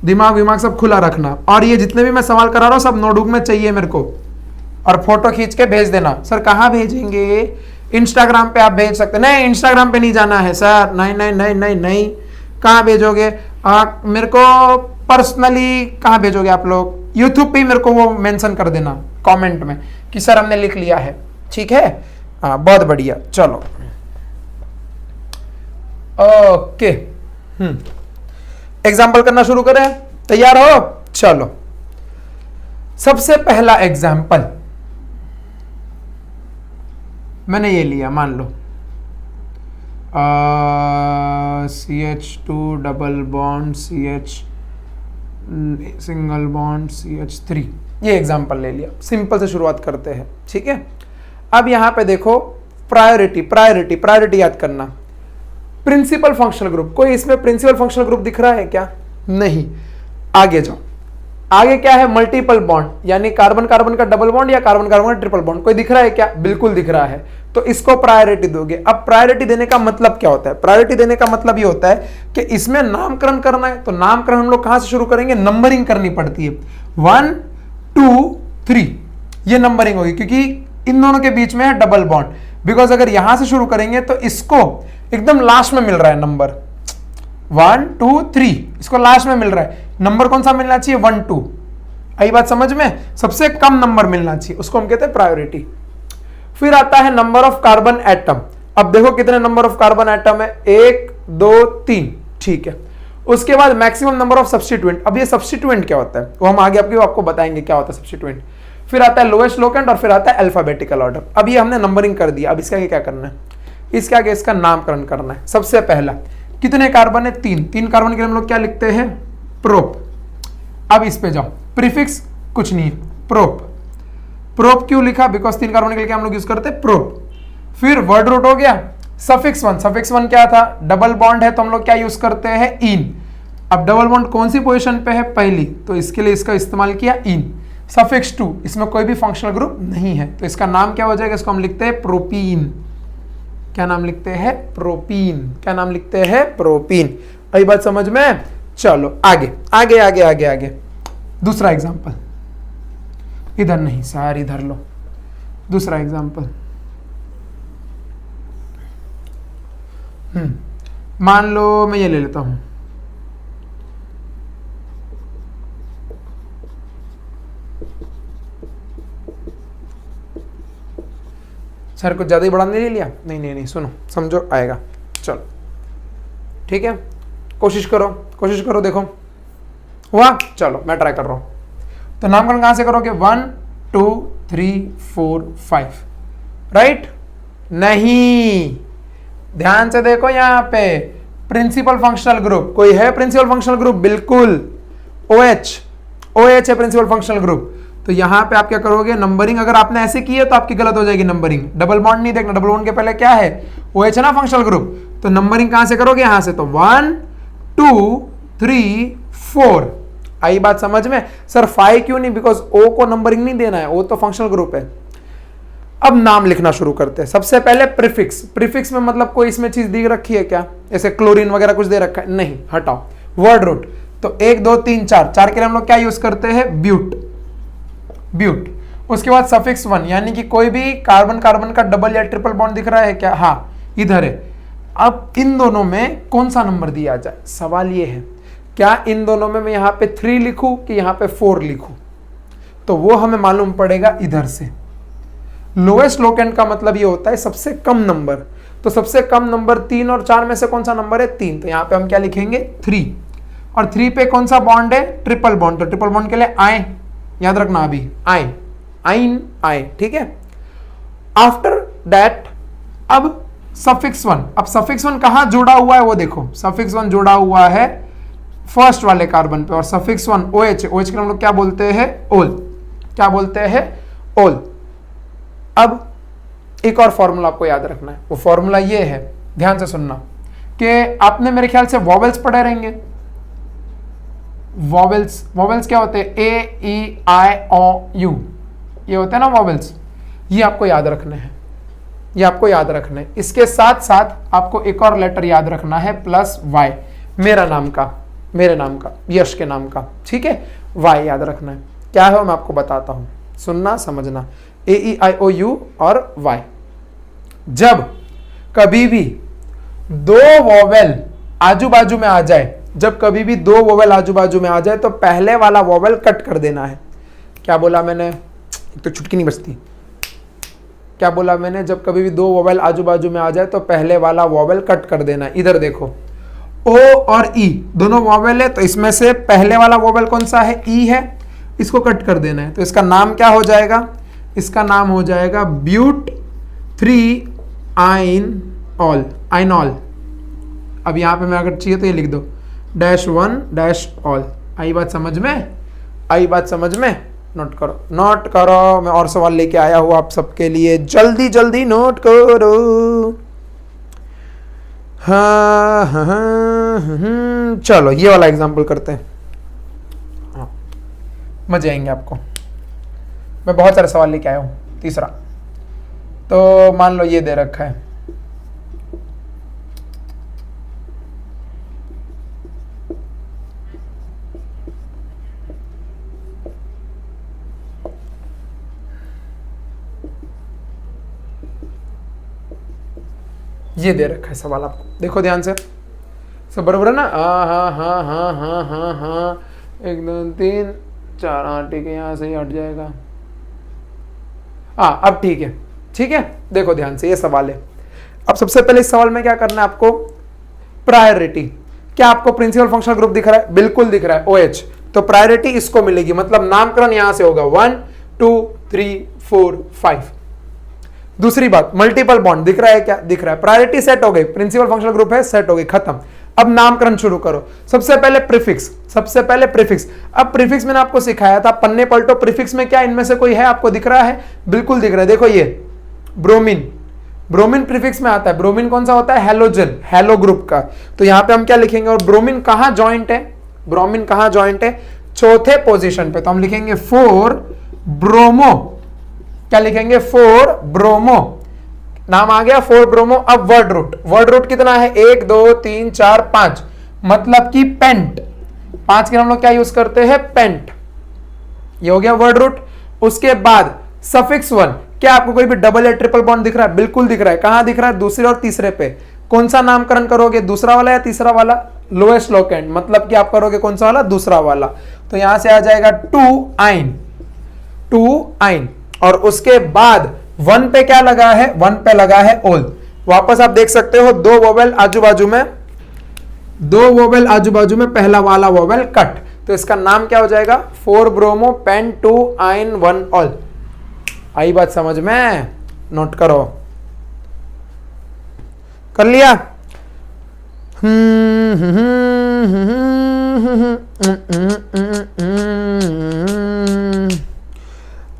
दिमाग विमाग सब खुला रखना। और ये जितने भी मैं सवाल करा रहा हूं सब नोटबुक में चाहिए मेरे को, और फोटो खींच के भेज देना। सर कहाँ भेजेंगे? इंस्टाग्राम पे आप भेज सकते। नहीं, इंस्टाग्राम पे नहीं जाना है सर, नहीं नहीं नहीं नहीं नहीं। कहाँ भेजोगे? मेरे को पर्सनली कहाँ भेजोगे आप लोग? यूट्यूब पे मेरे को वो मेंशन कर देना कमेंट में कि सर हमने लिख लिया है। ठीक है, हाँ बहुत बढ़िया। चलो ओके, एग्जाम्पल करना शुरू करें। तैयार हो? चलो सबसे पहला एग्जाम्पल मैंने ये लिया, मान लो CH2 double bond CH single bond CH3, ये एग्जाम्पल ले लिया। सिंपल से शुरुआत करते हैं। ठीक है, अब यहां पे देखो प्रायोरिटी प्रायोरिटी प्रायोरिटी याद करना। प्रिंसिपल फंक्शनल ग्रुप, कोई इसमें प्रिंसिपल फंक्शनल ग्रुप दिख रहा है क्या? नहीं। आगे जाओ, आगे क्या है? मल्टीपल बॉन्ड, यानी कार्बन कार्बन का डबल बॉन्ड या कार्बन कार्बन का ट्रिपल बॉन्ड। कोई दिख रहा है क्या? बिल्कुल दिख रहा है, तो इसको प्रायोरिटी दोगे। अब प्रायोरिटी देने का मतलब क्या होता है? प्रायोरिटी देने का मतलब ये होता है कि इसमें नामकरण करना है, तो नामकरण हम लोग कहां से शुरू करेंगे? नंबरिंग करनी पड़ती है। 1 2 3 ये नंबरिंग होगी, क्योंकि इन दोनों के बीच में है डबल बॉन्ड। बिकॉज अगर यहां से शुरू करेंगे तो इसको एकदम लास्ट में मिल रहा है नंबर 1 2 3, इसको लास्ट में मिल रहा है। नंबर कौन सा मिलना चाहिए? 1 2। आई बात समझ में? सबसे कम नंबर मिलना चाहिए, उसको हम कहते हैं प्रायोरिटी। फिर आता है नंबर ऑफ कार्बन एटम। अब देखो कितने नंबर ऑफ कार्बन एटम है? 1 2 3, ठीक है। उसके बाद मैक्सिमम नंबर ऑफ सब्स्टिट्यूएंट। अब ये सब्स्टिट्यूएंट क्या होता है वो हम आगे आपको बताएंगे क्या होता है सब्स्टिट्यूएंट। फिर आता है लोएस्ट लोकेंट और फिर आता है अल्फाबेटिकल ऑर्डर। अब ये हमने नंबरिंग कर दिया। अब इसके आगे क्या करना है? इसके आगे इसका नामकरण करना है। सबसे पहला कितने कार्बन है? 3 कार्बन के लिए हम लोग क्या लिखते हैं? प्रोप। अब इस पे जाओ, प्रीफिक्स कुछ नहीं है, प्रोप। प्रोप क्यों लिखा? बिकॉज 3 कार्बन के लिए हम लोग यूज करते हैं प्रोप। फिर वर्ड रूट हो गया। सफिक्स 1, सफिक्स 1 क्या था? डबल बॉन्ड है तो हम लोग क्या यूज करते हैं? इन। अब डबल बॉन्ड कौन सी पोजीशन पे है? पहली, तो इसके लिए इसका इस्तेमाल किया इन। सफिक्स 2, इसमें कोई भी फंक्शनल ग्रुप नहीं है, तो इसका नाम क्या हो जाएगा? इसको हम लिखते हैं प्रोपीन। क्या नाम लिखते हैं? प्रोपीन। क्या नाम लिखते हैं? प्रोपीन। आई बात समझ में? चलो आगे आगे आगे आगे आगे। दूसरा एग्जांपल, इधर नहीं सर, इधर लो। दूसरा एग्जांपल, मान लो मैं ये ले लेता हूं। सर कुछ ज्यादा ही बड़ा नहीं ले लिया? नहीं नहीं नहीं, सुनो समझो, आएगा। चलो ठीक है, कोशिश करो देखो हुआ। चलो मैं ट्राई कर रहा हूं। तो नामकरण कहां से करोगे? 1 2 3 4 5, राइट? नहीं, ध्यान से देखो यहां पे प्रिंसिपल फंक्शनल ग्रुप। कोई है प्रिंसिपल फंक्शनल ग्रुप? बिल्कुल, OH है प्रिंसिपल फंक्शनल ग्रुप। तो यहां पे आप क्या करोगे? नंबरिंग अगर आपने ऐसे की है तो आपकी गलत हो जाएगी नंबरिंग। डबल बॉन्ड नहीं देखना, डबल बॉन्ड के पहले क्या है? OH है ना फंक्शनल ग्रुप। तो नंबरिंग कहां से करोगे? यहां से। तो 1 2 3 4। आई बात समझ में? सर 5 क्यों नहीं? बिकॉज O को नंबरिंग नहीं देना है, O तो फंक्शनल ग्रुप है। अब नाम लिखना शुरू करते हैं। सबसे पहले प्रीफिक्स। प्रीफिक्स में मतलब कोई इसमें चीज दी रखी है क्या? जैसे क्लोरीन वगैरह कुछ दे रखा है? नहीं, हटाओ। वर्ड रूट, तो 1 2 3 4, 4 के लिए हम लोग क्या यूज करते हैं? ब्यूट। उसके बाद सफिक्स 1, यानी कि कोई भी कार्बन कार्बन का डबल या ट्रिपल बॉन्ड दिख रहा है क्या? हाँ, इधर है। अब इन दोनों में कौन सा नंबर दिया जाए? सवाल ये है, क्या इन दोनों में मैं यहां पे 3 लिखूं कि यहां पे 4 लिखूं? तो वो हमें मालूम पड़ेगा इधर से। लोएस्ट लोकेंट का मतलब ये होता है सबसे कम नंबर। तो सबसे कम नंबर 3 और 4 में से कौन सा नंबर है? 3। तो यहां पे हम क्या लिखेंगे? 3। और 3 पे कौन सा बॉन्ड है? Triple bond. तो ट्रिपल बॉन्ड के लिए आए, याद रखना अभी आए, ठीक है। आफ्टर दैट अब सफिक्स वन, अब सफिक्स वन कहाँ जुड़ा हुआ है वो देखो, सफिक्स वन जुड़ा हुआ है फर्स्ट वाले कार्बन पे, और सफिक्स वन OH, OH को हम लोग क्या बोलते हैं, ओल, क्या बोलते हैं, ओल। अब एक और फॉर्मूला आपको याद रखना है, वो फॉर्मूला ये है, ध्यान से सुनना, कि आपने मेरे ख्याल से वॉवेल्स पढ़े रहेंगे। वॉवेल्स, वॉवेल्स क्या होते हैं, A-E-I-O-U, ये होते हैं ना वॉवेल्स, ये आपको याद रखने हैं, ये आपको याद रखना है। इसके साथ साथ आपको एक और लेटर याद रखना है, +Y, मेरा नाम का, मेरे नाम का, यश के नाम का, ठीक है, Y याद रखना है। क्या है मैं आपको बताता हूं, सुनना समझना, A-E-I-O-U और Y। जब कभी भी दो वोवेल आजू बाजू में आ जाए, जब कभी भी दो वोवेल आजू बाजू में आ जाए, तो पहले वाला वोवेल कट कर देना है। क्या बोला मैंने, तो चुटकी नहीं बजती, क्या बोला मैंने, जब कभी भी दो वोवेल आजू बाजू में आ जाए तो पहले वाला वोवेल कट कर देना है। इधर देखो, O और E दोनों वोवेल है, तो इसमें से पहले वाला वोवेल कौन सा है, E है, इसको कट कर देना है। तो इसका नाम क्या हो जाएगा, इसका नाम हो जाएगा ब्यूट 3 आइनॉल, आइनॉल। अब यहां पे मैं अगर चाहिए तो ये लिख दो -1-ऑल। आई बात समझ में, आई बात समझ में, नोट करो, नोट करो। मैं और सवाल लेके आया हूं आप सबके लिए, जल्दी जल्दी नोट करो। हाँ, चलो ये वाला एग्जाम्पल करते हैं, हाँ, मजे आएंगे आपको। मैं बहुत सारे सवाल लेके आया हूं। तीसरा, तो मान लो ये दे रखा है, ये दे रखा है सवाल आपको, देखो ध्यान से, सब बराबर है ना, हाँ हाँ हाँ हाँ हाँ हाँ हाँ, 1 2 3 4, हाँ ठीक है, यहाँ से ही हट जाएगा, हाँ अब ठीक है, ठीक है। देखो ध्यान से, ये सवाल है। अब सबसे पहले इस सवाल में क्या करना है आपको, प्रायोरिटी। क्या आपको प्रिंसिपल फंक्शनल ग्रुप दिख रहा है, बिल्कुल दिख रहा है, OH, तो प्रायोरिटी इसको मिलेगी, मतलब नामकरण यहां से होगा 1 2 3 4 5। दूसरी बात, मल्टीपल बॉन्ड दिख रहा है, क्या दिख रहा है, प्रायोरिटी सेट हो गई, प्रिंसिपल फंक्शनल ग्रुप है, सेट हो गई, खत्म। अब नामकरण शुरू करो। सबसे पहले प्रीफिक्स, सबसे पहले प्रीफिक्स। अब प्रीफिक्स मैंने आपको सिखाया था, पन्ने पलटो, प्रीफिक्स में क्या इनमें से कोई है आपको दिख रहा है, बिल्कुल दिख रहा है, देखो ये ब्रोमीन, ब्रोमीन प्रीफिक्स में आता है। ब्रोमीन कौन सा होता है, हैलोजन, हैलो ग्रुप का। तो यहां पे हम क्या लिखेंगे, और ब्रोमीन कहां जॉइंट है, ब्रोमीन कहां जॉइंट है, चौथे पोजीशन पे, तो हम लिखेंगे 4 ब्रोमो। क्या लिखेंगे, 4 ब्रोमो, नाम आ गया 4 ब्रोमो। अब वर्ड रूट, वर्ड रूट कितना है, 1 2 3 4 5, मतलब कि पेंट, 5 के हम लोग क्या यूज करते हैं, पेंट, ये हो गया वर्ड रूट। उसके बाद सफिक्स 1, क्या आपको कोई भी डबल या ट्रिपल बॉन्ड दिख रहा है, बिल्कुल दिख रहा है, कहां दिख रहा है, दूसरे और तीसरे पे। कौन सा नामकरण करोगे, दूसरा वाला या तीसरा वाला, लोएस्ट लोकेंड, मतलब कि आप करोगे कौन सा वाला, दूसरा वाला। तो यहां से आ जाएगा 2 आइन, 2 आइन। और उसके बाद 1 पे क्या लगा है, 1 पे लगा है ओल। वापस आप देख सकते हो, दो वोवेल आजू बाजू में, दो वोवेल आजू बाजू में, पहला वाला वोवेल कट, तो इसका नाम क्या हो जाएगा, 4 ब्रोमो पेन 2 आइन 1 ऑल। आई बात समझ में, नोट करो, कर लिया।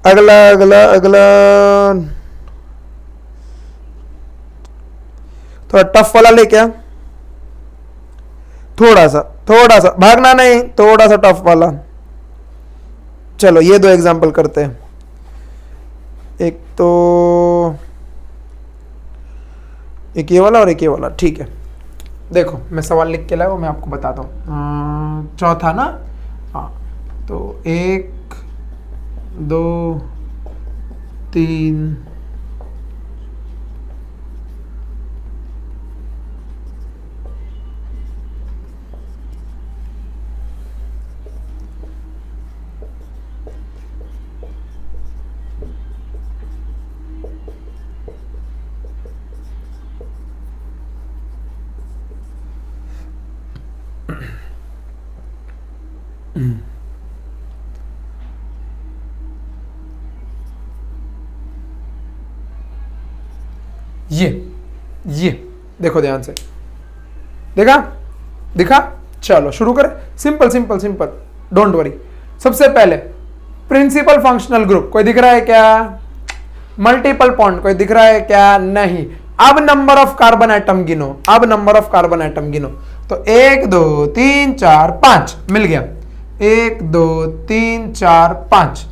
अगला अगला अगला, थोड़ा टफ वाला ले क्या, थोड़ा सा भागना नहीं, थोड़ा सा टफ वाला। चलो ये 2 एग्जांपल करते हैं। एक तो एक ये वाला और एक ये वाला, ठीक है। देखो मैं सवाल लिख के लाया, वो मैं आपको बताता हूँ। चौथा ना, हाँ, तो 1 2 3 ये ये देखो ध्यान से, देखा दिखा। चलो शुरू करें, simple simple simple, don't worry. सबसे पहले प्रिंसिपल फंक्शनल ग्रुप कोई दिख रहा है क्या? मल्टीपल बॉन्ड कोई दिख रहा है क्या? नहीं। अब नंबर ऑफ कार्बन एटम गिनो, अब नंबर ऑफ कार्बन एटम गिनो। तो 1 2 3 4 5 मिल गया, 1 2 3 4 5।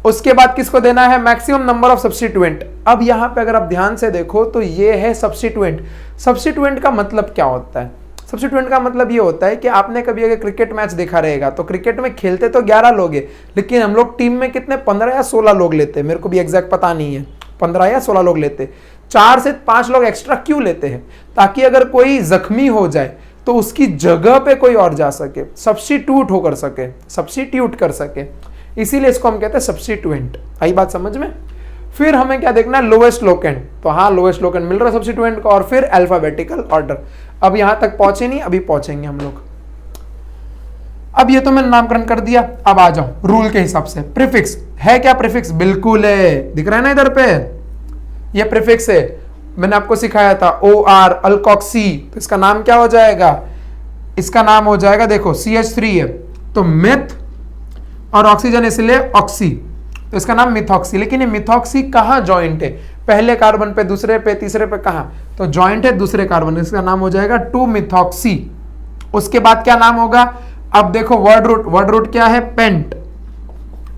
उसके बाद किसको देना है? Maximum number of substituent. अब यहां पे अगर आप ध्यान से देखो तो ये है सब्स्टिट्यूएंट। सब्स्टिट्यूएंट का मतलब क्या होता है? सब्स्टिट्यूएंट का मतलब ये होता है कि आपने कभी अगर क्रिकेट मैच देखा रहेगा तो क्रिकेट में खेलते तो 11 लोग हैं, लेकिन हम लोग टीम में कितने 15 या 16 लोग लेते हैं, मेरे को भी एग्जैक्ट पता नहीं है, 15 या 16 लोग लेते। 4 से 5 लोग एक्स्ट्रा क्यों लेते हैं? ताकि अगर कोई जख्मी हो जाए तो उसकी जगह पे कोई और जा सके, सब्स्टिट्यूट होकर सके, सब्स्टिट्यूट कर सके, इसीलिए इसको हम कहते हैं सब्स्टिट्यूएंट। आई बात समझ में? फिर हमें क्या देखना है? Lowest locant. तो हाँ, लोएस्ट लोकेंट मिल रहा है सब्स्टिट्यूएंट को। और फिर अल्फाबेटिकल ऑर्डर। अब यहां तक पहुंचे नहीं, अभी पहुंचेंगे हम लोग। अब ये तो मैंने नामकरण कर दिया, अब आ जाओ रूल के हिसाब से। प्रीफिक्स है क्या? प्रीफिक्स बिल्कुल है, दिख रहा है ना इधर पे, ये प्रीफिक्स है। मैंने आपको सिखाया था OR अल्कोक्सी, तो इसका नाम क्या हो जाएगा? इसका नाम हो जाएगा, देखो CH3 है तो मिथ, और ऑक्सीजन इसलिए ऑक्सी, तो इसका नाम मिथॉक्सी। लेकिन ये मिथॉक्सी कहाँ जॉइंट है? पहले कार्बन पे, दूसरे पे, तीसरे पे, कहाँ? तो जॉइंट है दूसरे कार्बन, इसका नाम हो जाएगा 2 मिथॉक्सी। उसके बाद क्या नाम होगा? अब देखो वर्ड रूट, वर्ड रूट क्या है? पेंट,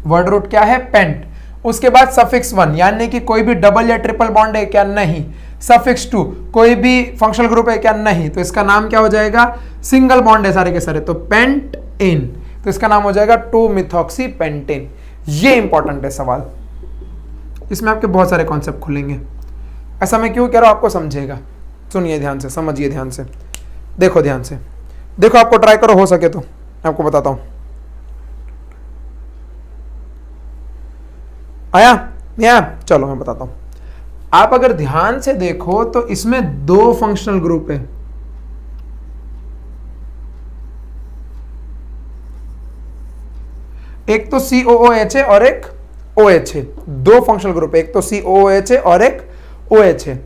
वर्ड रूट क्या है? पेंट। उसके बाद सफिक्स 1, यानी कि कोई भी डबल या ट्रिपल बॉन्ड है क्या? नहीं। सफिक्स 2, कोई भी फंक्शनल ग्रुप है क्या? नहीं। तो इसका नाम क्या हो जाएगा? सिंगल बॉन्ड है सारे के सारे, तो पेंट इन, तो इसका नाम हो जाएगा 2 मिथॉक्सी पेंटेन। ये इंपॉर्टेंट है सवाल, इसमें आपके बहुत सारे कॉन्सेप्ट खुलेंगे। ऐसा मैं क्यों कह रहा हूं, आपको समझेगा। सुनिए ध्यान से, समझिए ध्यान से, देखो ध्यान से, देखो आपको ट्राई करो, हो सके तो मैं आपको बताता हूं। आया नहीं आया? चलो मैं बताता हूं। आप अगर ध्यान से देखो तो इसमें 2 फंक्शनल ग्रुप है। एक तो COOH है और एक OH है, 2 फंक्शनल ग्रुप है, एक तो COOH है और एक OH है।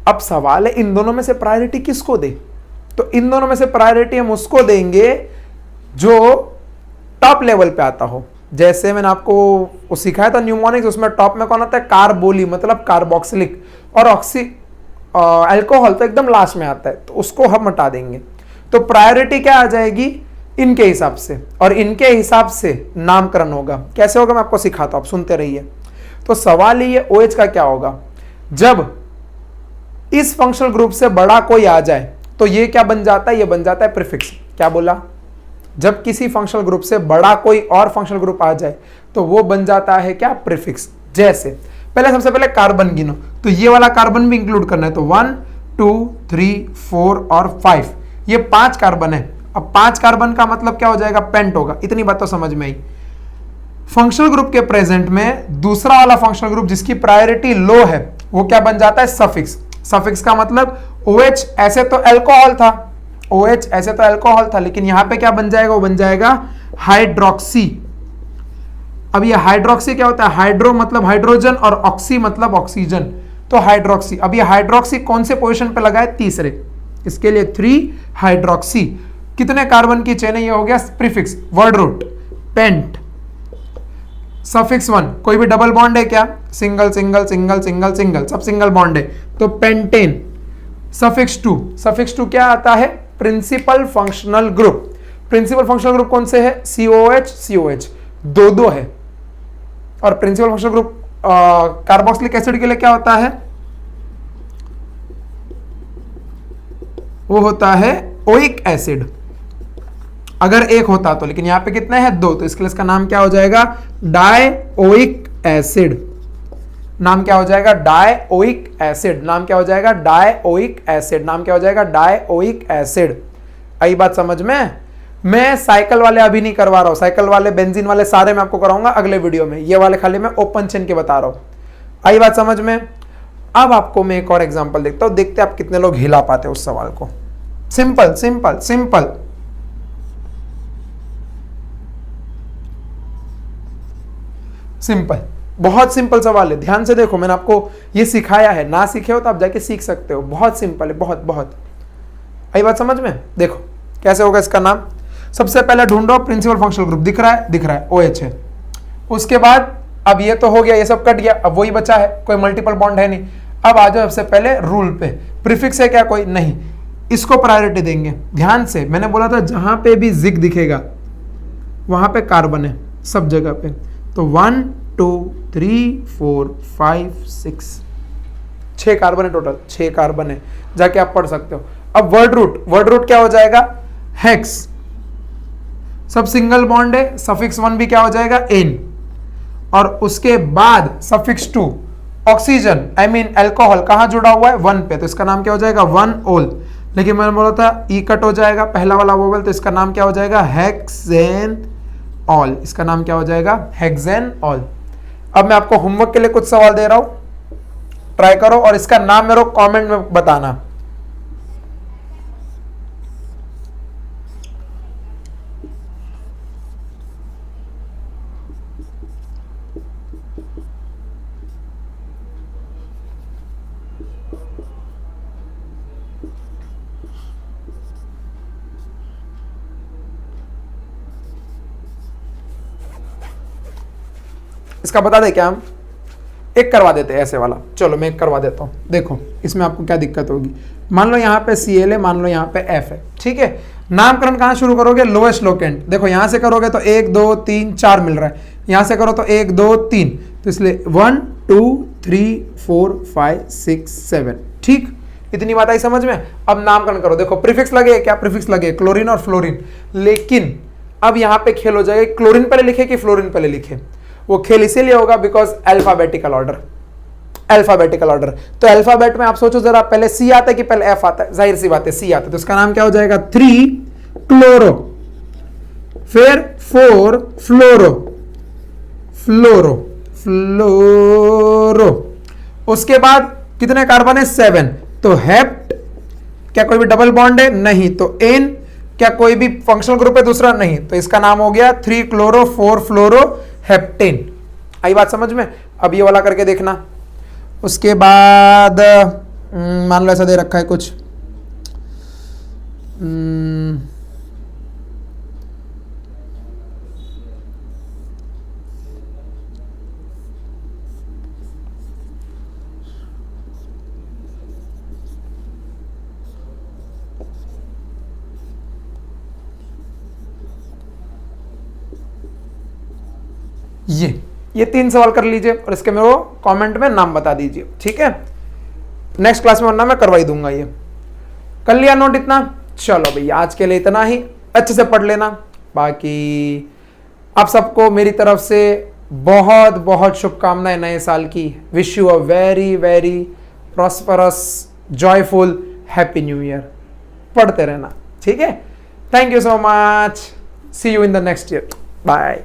अब सवाल है इन दोनों में से प्रायोरिटी किसको दे? तो इन दोनों में से प्रायोरिटी हम उसको देंगे जो टॉप लेवल पे आता हो। जैसे मैंने आपको सिखाया था न्यूमोनिक्स, उसमें टॉप में कौन आता है? कार्बोली, मतलब कार्बोक्सिलिक, और ऑक्सी अल्कोहल तो एकदम लास्ट में आता है, तो उसको हम हटा देंगे। तो प्रायोरिटी क्या आ जाएगी? इनके हिसाब से, और इनके हिसाब से नामकरण होगा। कैसे होगा मैं आपको सिखाता हूं, आप सुनते रहिए। तो सवाल ये OH का क्या होगा? जब इस फंक्शनल ग्रुप से बड़ा कोई आ जाए तो ये क्या बन जाता है? ये बन जाता है प्रीफिक्स। क्या बोला? जब किसी फंक्शनल ग्रुप से बड़ा कोई और फंक्शनल ग्रुप आ जाए तो वो बन जाता है क्या? प्रीफिक्स। जैसे पहले, सबसे पहले कार्बन गिनो, तो ये वाला कार्बन भी इंक्लूड करना है, तो 1 2 3 4 और 5, ये 5 कार्बन है। अब 5 कार्बन का मतलब क्या हो जाएगा? पेंट होगा। इतनी बात तो समझ में आई। फंक्शनल ग्रुप के प्रेजेंट में दूसरा वाला फंक्शनल ग्रुप जिसकी प्रायोरिटी लो है वो क्या बन जाता है? सफिक्स। सफिक्स का मतलब OH ऐसे तो अल्कोहल था, OH ऐसे तो अल्कोहल था, लेकिन यहां पे क्या बन जाएगा? वो बन जाएगा हाइड्रोक्सी। अब ये हाइड्रोक्सी क्या होता है? हाइड्रो मतलब हाइड्रोजन और ऑक्सी मतलब ऑक्सीजन, तो हाइड्रोक्सी। अब ये हाइड्रोक्सी कौन से पोजीशन पे लगा है? तीसरे, इसके लिए 3 हाइड्रोक्सी। कितने कार्बन की चेन है? ये हो गया prefix. Word root pent. Suffix 1, कोई भी डबल बॉन्ड है क्या? Single single single single single, सब सिंगल बॉन्ड है, तो पेंटेन। सफिक्स 2, सफिक्स 2 क्या आता है? Principal functional group. Principal functional group कौन से है? COOH COH, 2 है। और principal functional group carboxylic acid के लिए क्या होता है? वो होता है ओइक एसिड, अगर एक होता तो, लेकिन यहां पे कितने हैं? 2, तो इसके लिए इसका नाम क्या हो जाएगा? डायओइक एसिड। नाम क्या हो जाएगा? डायओइक एसिड। नाम क्या हो जाएगा? डायओइक एसिड। नाम क्या हो जाएगा? डायओइक एसिड। आई बात समझ में? मैं साइकिल वाले अभी नहीं करवा रहा हूं, साइकिल वाले, बेंजीन वाले सारे मैं आपको कराऊंगा अगले वीडियो में। ये वाले खाली मैं ओपन चेन के बता रहा हूं। आई बात समझ में? अब आपको मैं एक और एग्जांपल देखता हूं, देखते आप कितने लोग हिला पाते उस सवाल को। Simple simple simple. सिंपल बहुत सिंपल सवाल है, ध्यान से देखो, मैंने आपको ये सिखाया है, ना सीखे हो तो आप जाके सीख सकते हो, बहुत सिंपल है, बहुत बहुत। आई बात समझ में? देखो कैसे होगा इसका नाम। सबसे पहले ढूंढो प्रिंसिपल फंक्शनल ग्रुप, दिख रहा है OH है। उसके बाद अब ये तो हो गया, ये सब कट गया, अब वही बचा है, कोई मल्टीपल बॉन्ड है नहीं। अब आ जाओ सबसे पहले रूल पे, प्रीफिक्स है क्या कोई? नहीं, इसको प्रायोरिटी देंगे। ध्यान से, मैंने बोला था जहां पे भी जिग दिखेगा वहां पे कार्बन है, सब जगह पे। तो 1 2 3 4 5 6 6 कार्बन है टोटल, 6 कार्बन है, जाके आप पढ़ सकते हो। अब वर्ड रूट क्या हो जाएगा? हेक्स, सब सिंगल बॉन्ड है, सफिक्स 1 भी क्या हो जाएगा? एन, और उसके बाद suffix 2 oxygen I mean alcohol कहां जुड़ा हुआ है? 1 पे, तो इसका नाम क्या हो जाएगा? 1 ओल। लेकिन मैंने बोला था ई कट हो जाएगा पहला वाला वोवेल, तो इसका नाम क्या हो जाएगा? Hexane all. इसका नाम क्या हो जाएगा? Hexane all. अब मैं आपको होमवर्क के लिए कुछ सवाल दे रहा हूं, ट्राई करो और इसका नाम मेरे को कमेंट में बताना। इसका बता दे क्या हम? एक करवा देते हैं ऐसे वाला, चलो मैं एक करवा देता हूं। देखो इसमें आपको क्या दिक्कत होगी, मान लो यहाँ पे Cl है, मान लो यहाँ पे F है, ठीक है। नामकरण कहां शुरू करोगे? Lowest locant. देखो यहां से करोगे तो 1 2 3 4 मिल रहा है, यहां से करो तो 1 2 3, तो इसलिए 1 2 3 4 5 6 7, ठीक। इतनी बात आई समझ में? अब नामकरण करो। देखो प्रीफिक्स लगे, क्या प्रीफिक्स लगे? क्लोरीन और फ्लोरीन। लेकिन अब यहाँ पे खेल हो जाएगा, क्लोरीन पहले लिखे कि फ्लोरीन पहले लिखे। वो खेल इसीलिए होगा because alphabetical order, alphabetical order. तो अल्फाबेट में आप सोचो जरा, पहले सी आता है कि पहले एफ आता है? जाहिर सी बात है सी आता है, तो इसका नाम क्या हो जाएगा? 3 क्लोरो, फिर 4 फ्लोरो, फ्लोरो फ्लोरो। उसके बाद कितने कार्बन है? 7। तो हेप्ट, क्या कोई भी डबल बॉन्ड है? नहीं। तो एन, क्या कोई भी फंक्शनल ग्रुप है दूसरा? नहीं। तो इसका नाम हो गया 3 क्लोरो 4 फ्लोरो हेप्टेन। आई बात समझ में? अब ये वाला करके देखना। उसके बाद मान लो ऐसा दे रखा है कुछ, ये 3 सवाल कर लीजिए और इसके मेरे को कमेंट में नाम बता दीजिए, ठीक है। नेक्स्ट क्लास में वरना मैं करवाई दूंगा। ये कर लिया नोट इतना? चलो भैया आज के लिए इतना ही, अच्छे से पढ़ लेना। बाकी आप सबको मेरी तरफ से बहुत बहुत शुभकामनाएं नए साल की। Wish you a very very prosperous joyful happy new year. पढ़ते रहना, ठीक है। Thank you so much, see you in the next year, bye.